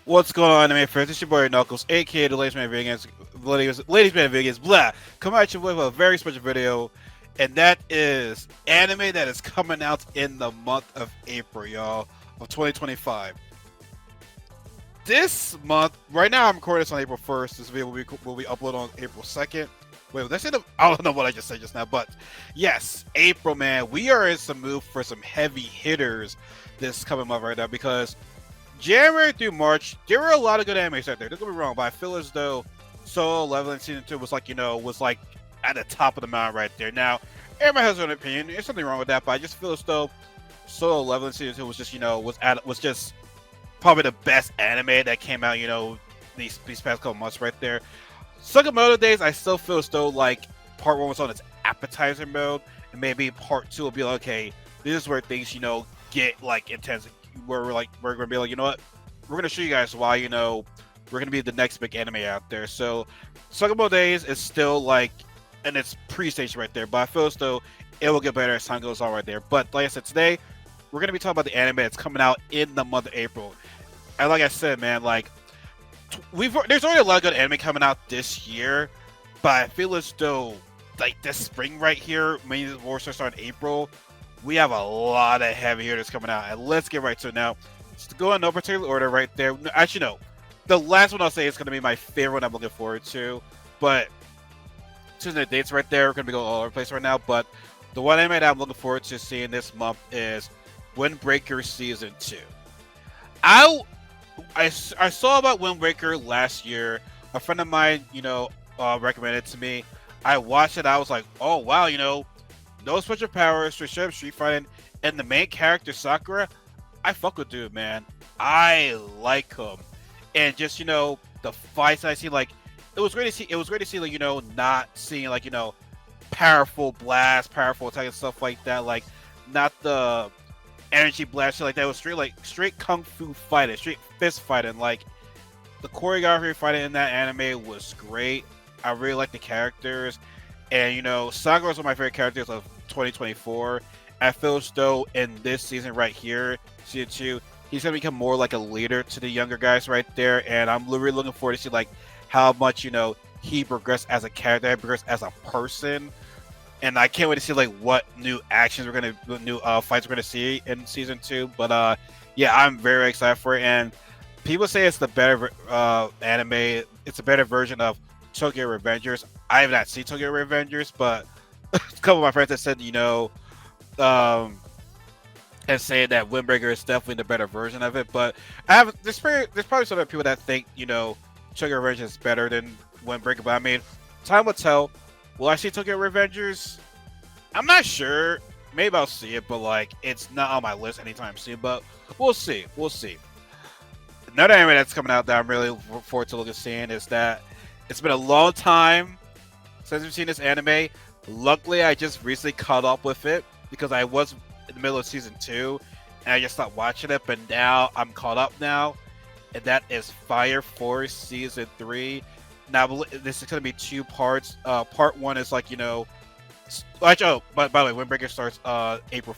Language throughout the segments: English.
What's going on, anime fans? It's your boy Knuckles, aka the Ladies Man Vegans, Ladies Man Vegans, blah. Come at you with a very special video, and that is anime that is coming out in the month of April, y'all, of 2025. This month, right now, I'm recording this on April 1st. This video will be uploaded on April 2nd. Wait, did I say I don't know what I just said just now, but yes, April, man, we are in some move for some heavy hitters this coming month right now because January through March, there were a lot of good animes out there. Don't get me wrong, but I feel as though Solo Leveling Season 2 was like at the top of the mountain right there. Now, everybody has their own opinion. There's something wrong with that, but I just feel as though Solo Leveling Season 2 was just, was just probably the best anime that came out, these past couple months right there. Sakamoto Days, I still feel as though like part 1 was on its appetizer mode, and maybe part 2 will be like, okay, this is where things, get like intense. Where we're gonna be like, you know what, we're gonna show you guys why, we're gonna be the next big anime out there. So Sakamoto Days is still like in its pre-stage right there, but I feel as though it will get better as time goes on right there. But like I said, today we're gonna be talking about the anime that's coming out in the month of April. And like I said, man, like there's already a lot of good anime coming out this year, but I feel as though like this spring right here, maybe more so starting April, we have a lot of heavy hitters coming out, and let's get right to it now. Just to go in no particular order right there. Actually, no. The last one I'll say is going to be my favorite one I'm looking forward to, but choosing the dates right there, we're going to be going all over the place right now, but the one anime that I'm looking forward to seeing this month is Windbreaker Season 2. I saw about Windbreaker last year. A friend of mine, recommended it to me. I watched it. I was like, oh, wow, no special powers, straight up street fighting, and the main character Sakura, I fuck with dude, man. I like him, and just the fights I see, like it was great to see. It was great to see, like not seeing like powerful blast, powerful attack and stuff like that, like not the energy blast shit like that. It was straight kung fu fighting, straight fist fighting. Like the choreography fighting in that anime was great. I really like the characters. And Sakura is one of my favorite characters of 2024. I feel as though in this season right here, season 2, he's gonna become more like a leader to the younger guys right there. And I'm really looking forward to see like how much he progressed as a character, he progressed as a person. And I can't wait to see like what new actions new fights we're gonna see in season 2. But yeah, I'm very excited for it. And people say it's the better anime. It's a better version of Tokyo Revengers. I have not seen Tokyo Revengers, but a couple of my friends have said, and saying that Windbreaker is definitely the better version of it. But there's probably some other people that think, Tokyo Revengers is better than Windbreaker. But I mean, time will tell. Will I see Tokyo Revengers? I'm not sure. Maybe I'll see it, but like it's not on my list anytime soon. But we'll see. We'll see. Another anime that's coming out that I'm really looking forward to seeing is that it's been a long time since we've seen this anime. Luckily, I just recently caught up with it because I was in the middle of season 2 and I just stopped watching it. But now I'm caught up now, and that is Fire Force season 3. Now this is going to be 2 parts. Part 1 is like by the way, Windbreaker starts April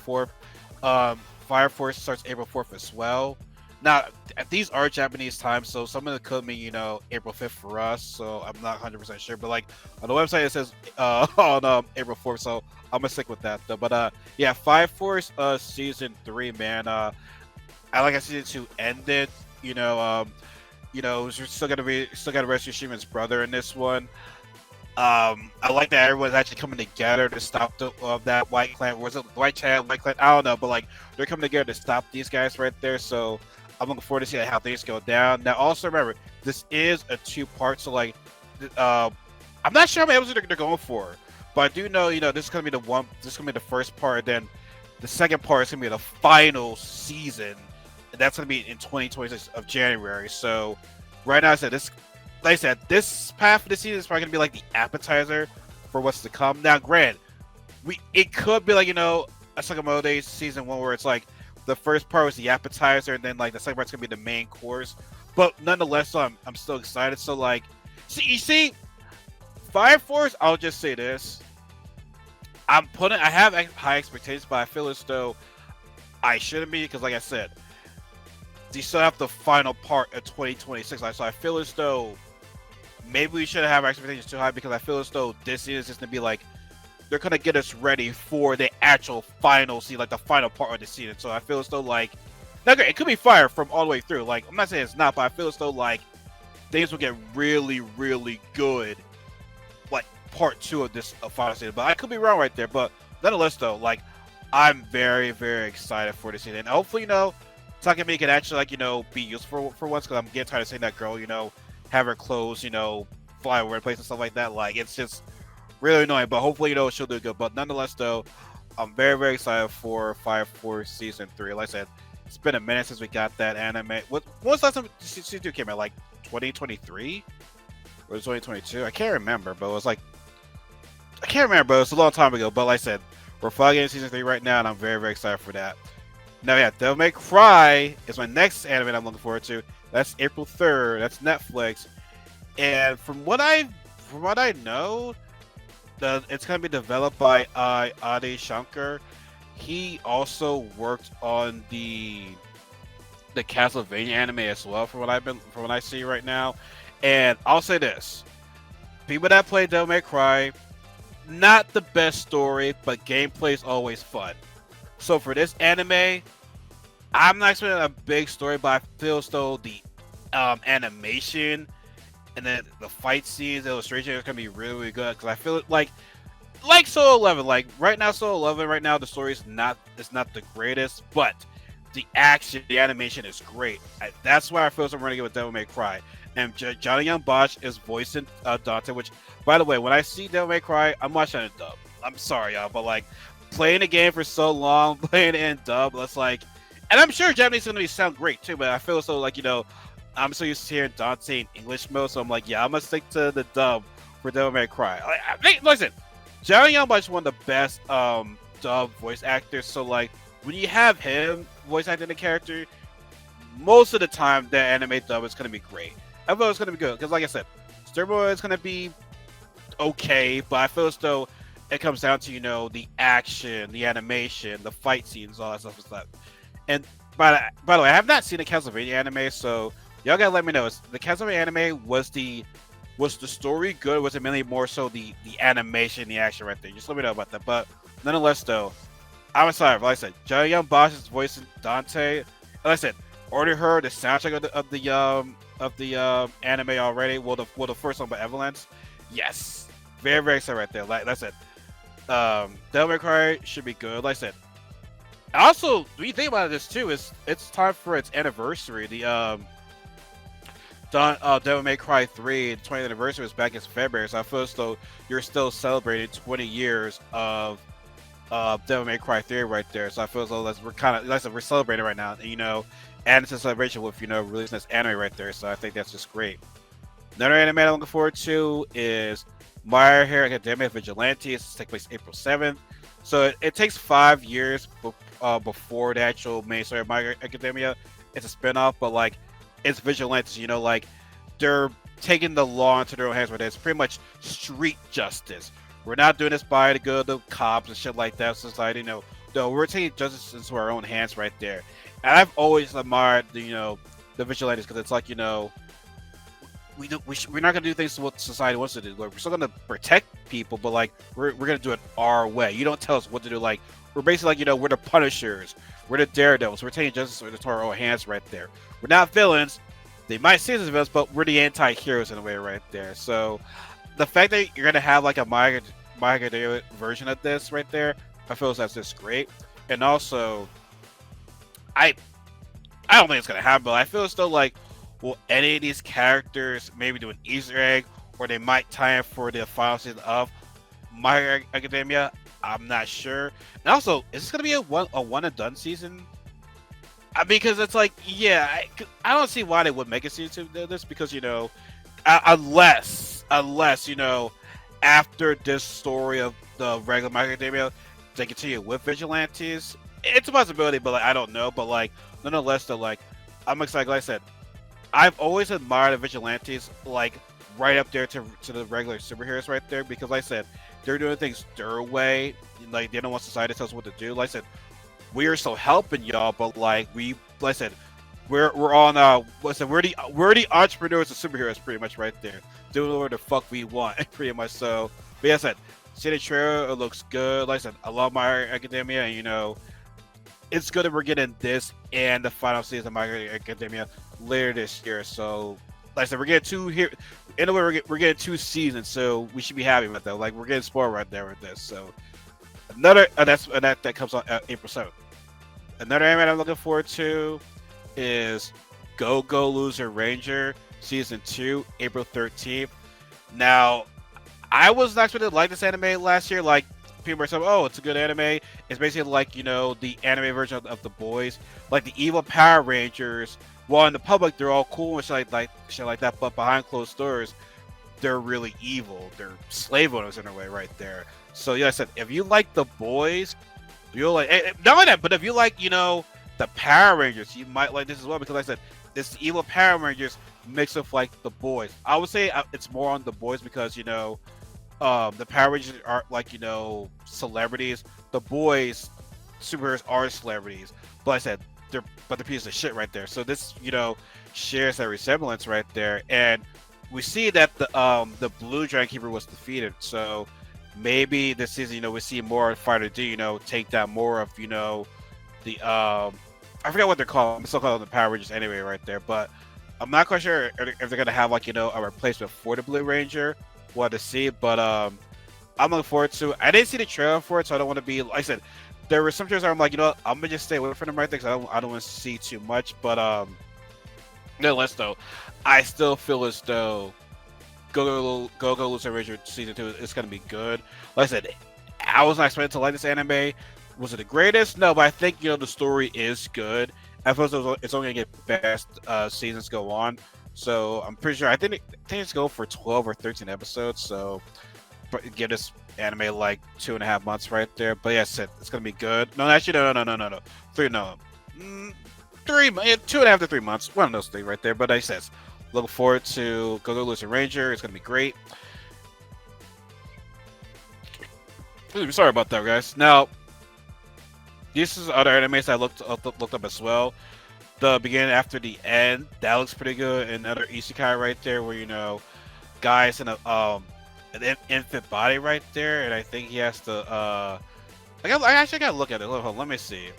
4th. Fire Force starts April 4th as well. Now, these are Japanese times, so some of it could mean, April 5th for us, so I'm not 100% sure. But, like, on the website, it says on April 4th, so I'm going to stick with that, though. But, yeah, Fire Force Season 3, man. I like how Season 2 ended. We're still got to rescue Shimon's brother in this one. I like that everyone's actually coming together to stop that White Clan. Was it White Clan, White Clan? I don't know, but, like, they're coming together to stop these guys right there, so I'm looking forward to see how things go down. Now, also remember, this is a 2-part, so like, I'm not sure how many episodes they're going for, but I do know, this is gonna be this is gonna be the first part, and then the second part is gonna be the final season, and that's gonna be in 2026 of January. So, right now, like I said, this path of the season is probably gonna be like the appetizer for what's to come. Now, granted, it could be like a Sakamoto Days season 1 where it's like, the first part was the appetizer, and then like the second part's gonna be the main course. But nonetheless, I'm still excited. So like, see, Fire Force. I'll just say this: I have high expectations, but I feel as though I shouldn't be because, like I said, they still have the final part of 2026. Like, so I feel as though maybe we shouldn't have our expectations too high because I feel as though this is just gonna be like they're gonna get us ready for the actual final season, like the final part of the season. So I feel as though like, now it could be fire from all the way through. Like I'm not saying it's not, but I feel as though like things will get really, really good, like part two of this final season. But I could be wrong right there. But nonetheless, though, like I'm very, very excited for this season, and hopefully, Takemi can actually be useful for once because I'm getting tired of seeing that girl, have her clothes, fly over the place and stuff like that. Like it's just really annoying, but hopefully, she'll do good. But nonetheless, though, I'm very, very excited for Fire Force Season 3. Like I said, it's been a minute since we got that anime. When was the last time Season 2 came out? Like 2023? Or 2022? I can't remember, but it was like... I can't remember, but it was a long time ago. But like I said, we're finally getting Season 3 right now, and I'm very, very excited for that. Now, yeah, Devil May Cry is my next anime I'm looking forward to. That's April 3rd. That's Netflix. And from what I know, it's going to be developed by Adi Shankar. He also worked on the Castlevania anime as well, from what I see right now. And I'll say this: people that play Devil May Cry, not the best story, but gameplay is always fun. So for this anime, I'm not expecting a big story, but I feel as though the animation and then the fight scenes, the illustration is gonna be really, really good because I feel it like Solo 11. Like right now, Solo 11. Right now, the story is not the greatest, but the action, the animation is great. That's why I feel so I'm running it with Devil May Cry. And Johnny Young Bosch is voicing Dante, which, by the way, when I see Devil May Cry, I'm watching it dub. I'm sorry, y'all, but like playing the game for so long, playing it in dub, that's like, and I'm sure Japanese is gonna sound great too, but I feel so like I'm so used to hearing Dante in English mode, so I'm like, yeah, I'm gonna stick to the dub for Devil May Cry. Listen, Johnny Young Bosch is one of the best dub voice actors, so like when you have him voice acting the character, most of the time that anime dub is gonna be great. I feel it's gonna be good because, like I said, Storyboard is gonna be okay, but I feel as though it comes down to the action, the animation, the fight scenes, all that stuff. And by the way, I have not seen the Castlevania anime, so y'all gotta let me know. The Castlevania anime was the story good? Was it mainly more so the animation, the action right there? Just let me know about that. But nonetheless, though, I'm excited. Like I said, Johnny Young Bosch is voicing Dante. Like I said, already heard the soundtrack of the anime already. Well, the first one by Avalanche. Yes, very, very excited right there. Like I said, Devil May Cry should be good. Like I said, also when you think about this too, it's time for its anniversary. The Devil May Cry 3 20th anniversary was back in February, so I feel as though you're still celebrating 20 years of Devil May Cry 3 right there. So I feel as though we're celebrating right now, and it's a celebration with releasing this anime right there. So I think that's just great. Another anime I'm looking forward to is My Hero Academia Vigilante. It's takes place April 7th. So it takes 5 years before the actual main story of My Hero Academia. It's a spinoff, but like it's vigilantes. Like they're taking the law into their own hands. Where it's pretty much street justice. We're not doing this by the good of the cops and shit like that. Society, no, we're taking justice into our own hands right there. And I've always admired the vigilantes because it's like we're not gonna do things to what society wants to do. Like, we're still gonna protect people, but like we're gonna do it our way. You don't tell us what to do. Like we're basically like we're the Punishers, we're the Daredevils. We're taking justice into our own hands right there. We're not villains. They might see us as villains, but we're the anti-heroes in a way right there. So the fact that you're gonna have like a My Hero version of this right there, I feel that's just great. And also, I don't think it's gonna happen, but I feel as though like, will any of these characters maybe do an Easter egg, or they might tie in for the final season of My Hero Academia? I'm not sure. And also, is this gonna be a one and done season? Because it's like, yeah, I don't see why they would make a season to this because unless after this story of the regular My Hero Academia, they continue with Vigilantes. It's a possibility, but like, I don't know. But like, nonetheless, though, like, I'm excited. Like I said, I've always admired the Vigilantes, like right up there to the regular superheroes right there, because like I said, they're doing things their way. Like they don't want society to tell us what to do. Like I said, we are still helping y'all, but like I said, we're on what's it? We're the entrepreneurs of superheroes, pretty much right there, doing whatever the fuck we want, pretty much. So, but yeah, I said, see the trailer, it looks good. Like I said, I love My Hero Academia, and it's good that we're getting this and the final season of My Hero Academia later this year. So, like I said, we're getting two here. In a way, we're getting two seasons, so we should be happy with that. Like we're getting spoiled right there with this. So another that comes on April 7th. Another anime I'm looking forward to is Go Go Loser Ranger season 2, April 13th. Now, I was not expecting to like this anime last year. Like people were saying, "Oh, it's a good anime." It's basically like the anime version of the boys, like the evil Power Rangers. Well, in the public, they're all cool and shit like that, but behind closed doors, they're really evil. They're slave owners in a way, right there. So yeah, I said if you like the boys, you'll like not only that, but if you like the Power Rangers, you might like this as well because like I said this evil Power Rangers mixed with like the boys. I would say it's more on the boys because the Power Rangers are like celebrities. The boys superheroes are celebrities, but like I said they're pieces of shit right there. So this shares that resemblance right there, and we see that the Blue Dragon Keeper was defeated. So maybe this season we see more Fighter D take down more of the I forgot what they're called. I'm still calling them the Power Rangers anyway right there, but I'm not quite sure if they're gonna have like a replacement for the Blue Ranger. We'll to see, but I'm looking forward to. I didn't see the trailer for it, so I don't want to be. Like I said, there were some trailers where I'm like, I'm gonna just stay away from them right there because I don't want to see too much. But nonetheless, though, I still feel as though Go Go Loser Ranger season 2 is gonna be good. Like I said, I was not expecting to like this anime. Was it the greatest? No, but I think the story is good. At first, it's only gonna get better as seasons go on. So I'm pretty sure. I think it's going for 12 or 13 episodes. So give this anime like 2.5 months right there. But yeah, it's gonna be good. No, actually, no. 3, no, 3, 2.5 to 3 months. One of those things right there. But I says, looking forward to Go Go Loser Ranger. It's gonna be great. Sorry about that, guys. Now, this is other animes I looked up as well. The beginning after the end, that looks pretty good. Another isekai right there where guys in an infant body right there, and I think he has to I actually gotta look at it. Hold on, let me see.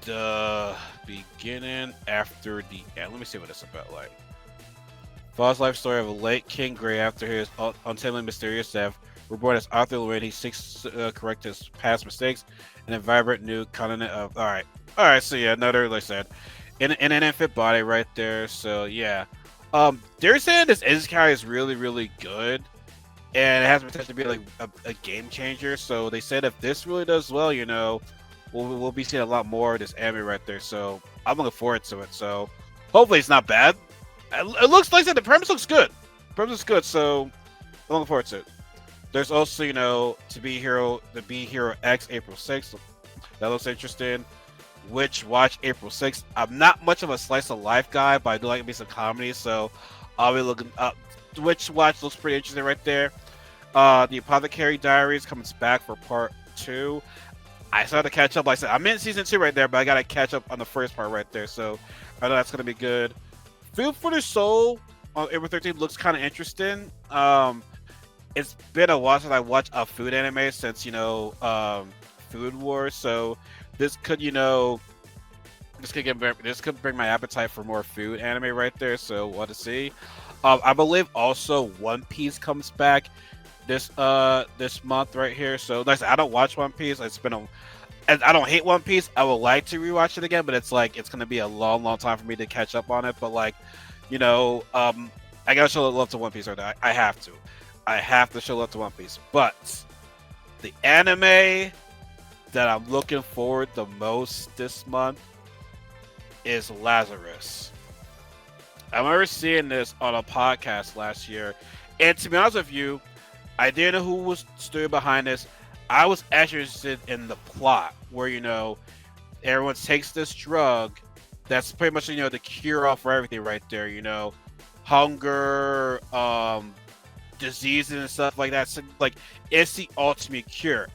The beginning after the end. Let me see what it's about like. Follows life story of a late King Gray after his untimely mysterious death. Reborn as Arthur Lloyd, he seeks to correct his past mistakes in a vibrant new continent of. All right. So yeah, another like I said, in an infant body right there. So yeah, they're saying this isekai is really really good, and it has potential to be like a game changer. So they said if this really does well, we'll be seeing a lot more of this anime right there. So I'm looking forward to it. So hopefully it's not bad. It looks like I said the premise looks good. So I'm looking forward to it. There's also, To Be Hero X April 6th. That looks interesting. Witch Watch April 6th. I'm not much of a slice of life guy, but I do like me some comedy, so I'll be looking up. Witch Watch looks pretty interesting right there. The Apothecary Diaries comes back for part 2. I still have to catch up. Like I said, I'm in season 2 right there, but I gotta catch up on the first part right there, so I know that's gonna be good. Food for the Soul on April 13th looks kind of interesting. It's been a while since I watched a food anime since Food Wars, so this could bring my appetite for more food anime right there. So what to see? I believe also One Piece comes back this month right here. So like I said, I don't watch One Piece. And I don't hate One Piece. I would like to rewatch it again, but it's gonna be a long time for me to catch up on it. But I gotta show love to One Piece right now. I have to. I have to show love to One Piece. But the anime that I'm looking forward the most this month is Lazarus. I remember seeing this on a podcast last year, and to be honest with you, I didn't know who was stood behind this. I was actually interested in the plot, where everyone takes this drug that's pretty much the cure all for everything right there. Hunger, diseases and stuff like that. So, it's the ultimate cure.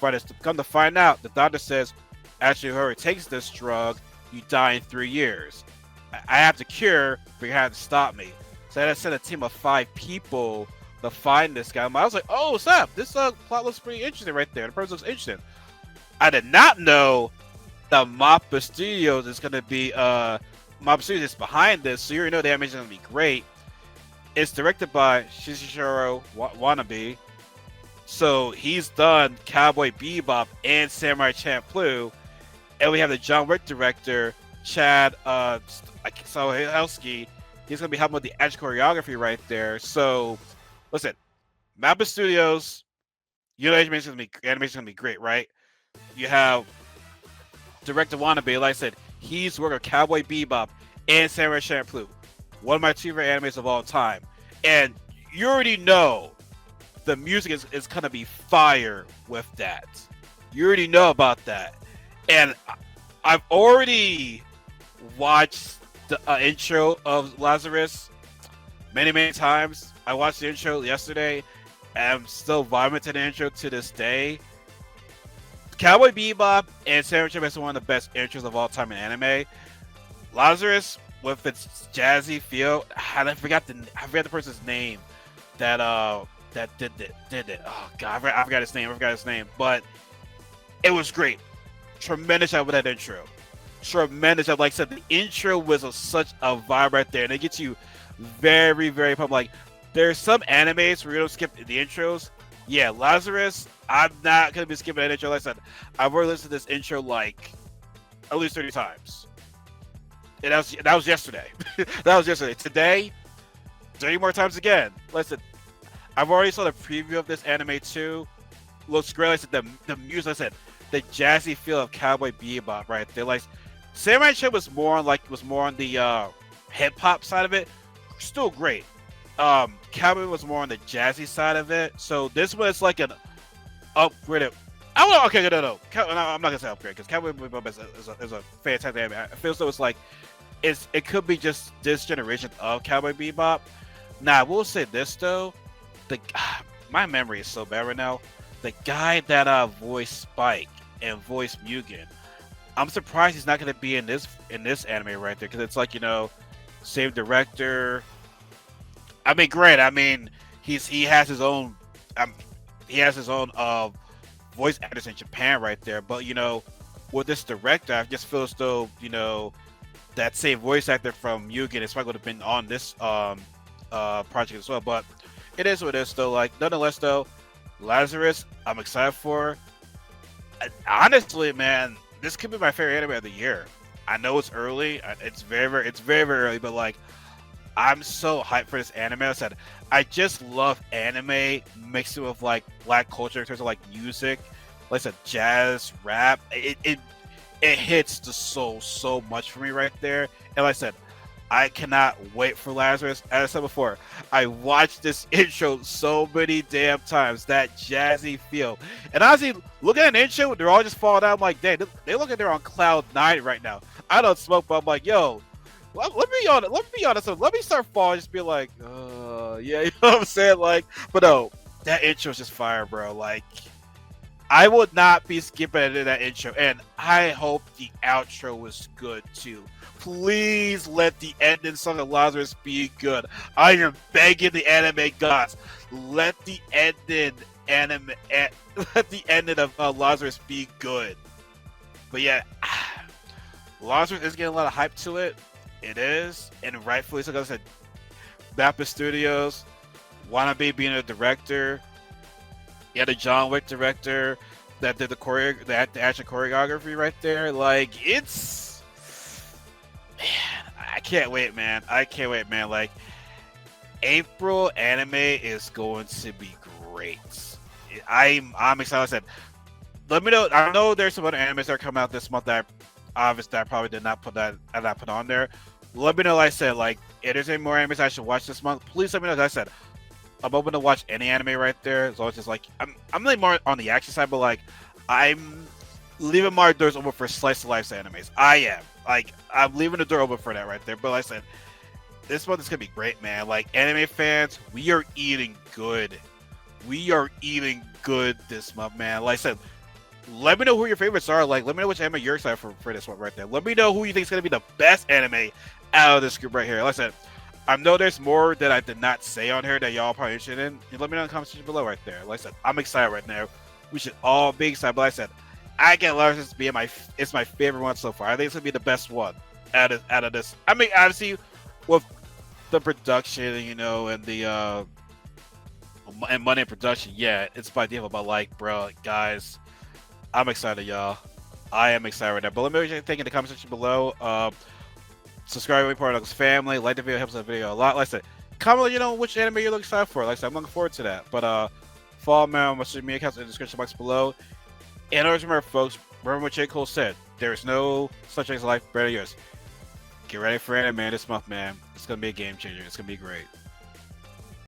But it's come to find out, the doctor says, actually, whoever takes this drug, you die in 3 years. I have the cure, but you have to stop me. So I had to send a team of 5 people to find this guy. I was like, oh, snap, this plot looks pretty interesting right there. The person looks interesting. I did not know that Mappa Studios is going to be, Mappa Studios is behind this, so you already know the animation is going to be great. It's directed by Shinichiro Watanabe. So he's done Cowboy Bebop and Samurai Champloo. And we have the John Wick director, Chad Stahelski. He's going to be helping with the action choreography right there. So, listen, Mappa Studios, you know animation is going to be great, right? You have director Watanabe, like I said, he's working on Cowboy Bebop and Samurai Champloo. One of my two favorite animes of all time. And you already know the music is going to be fire with that. You already know about that. And I've already watched the intro of Lazarus many, many times. I watched the intro yesterday, and I'm still vibing to the intro to this day. Cowboy Bebop and Samurai Champloo is one of the best intros of all time in anime. Lazarus, with its jazzy feel, I forgot the person's name that did it. Oh god, I forgot his name. But it was great. Tremendous job with that intro. Tremendous job. Like I said, the intro was such a vibe right there, and it gets you very, very pumped. Like, there's some animes where you don't skip the intros. Yeah, Lazarus, I'm not gonna be skipping that intro. Like I said, I've already listened to this intro like at least 30 times. And that was yesterday. That was yesterday. Today, 30 more times again. Listen, I've already saw the preview of this anime too. Looks great. Like I said, the music, like I said, the jazzy feel of Cowboy Bebop right there. Like, Samurai Champloo was more on the hip hop side of it. Still great. Cowboy was more on the jazzy side of it. So this one is like an upgraded. Okay, no. I'm not gonna say upgrade because Cowboy Bebop is a fantastic anime. I feel so. It's like it could be just this generation of Cowboy Bebop. Now I will say this though, my memory is so bad right now. The guy that voiced Spike and voiced Mugen, I'm surprised he's not gonna be in this anime right there because it's like, you know, same director. I mean, great. I mean, he has his own voice actors in Japan right there. But, you know, with this director, I just feel as though, you know, that same voice actor from Mugen is probably going to have been on this project as well. But it is what it is, though. Like, nonetheless, though, Lazarus, I'm excited for. Honestly, man, this could be my favorite anime of the year. I know it's early. It's very, very early. But, like, I'm so hyped for this anime. I said, I just love anime mixed with like black culture in terms of like music, like I said, jazz, rap. It hits the soul so much for me right there. And like I said, I cannot wait for Lazarus. As I said before, I watched this intro so many damn times. That jazzy feel. And honestly, looking at an intro, they're all just falling out. I'm like, dang, they look like they're on cloud 9 right now. I don't smoke, but I'm like, yo. Let me be honest. Let me start falling. Just be like, yeah, you know what I'm saying? Like, but no, that intro is just fire, bro. Like, I would not be skipping that intro, and I hope the outro was good too. Please let the ending song of Lazarus be good. I am begging the anime gods. Let the ending of Lazarus be good. But yeah, Lazarus is getting a lot of hype to it. It is, and rightfully so. Like I said, Mappa Studios, Wannabe being a director, you had a John Wick director that did the action choreography right there. Like, it's, man, I can't wait, man. Like, April anime is going to be great. I'm excited. Like I said, let me know. I know there's some other animes that are coming out this month that obviously I probably did not put on there. Let me know. Like I said, like, if there's any more animes I should watch this month, please let me know. Like I said, I'm open to watch any anime right there. As long as it's like, I'm really more on the action side, but like, I'm leaving my doors open for slice of life animes. I am. Like, I'm leaving the door open for that right there. But like I said, this month is gonna be great, man. Like, anime fans, we are eating good. We are eating good this month, man. Like I said, let me know who your favorites are. Like, let me know which anime you're excited for this one right there. Let me know who you think is going to be the best anime out of this group right here. Like I said, I know there's more that I did not say on here that y'all probably interested in. You let me know in the comment section below right there. Like I said, I'm excited right now. We should all be excited. But like I said, I get Lazarus being it's my favorite one so far. I think it's gonna be the best one out of this. I mean, obviously, with the production, you know, and the and money in production, yeah, it's by default. But like, bro, guys, I'm excited, y'all. I am excited right now. But let me know what you think in the comment section below. Subscribe to be part of the family. Like the video, helps the video a lot. Like I said, comment, let you know which anime you're looking excited for. Like I said, I'm looking forward to that. But follow me on my social media accounts in the description box below. And always remember, folks, remember what J. Cole said. There is no such thing as life better than yours. Get ready for anime this month, man. It's gonna be a game changer. It's gonna be great.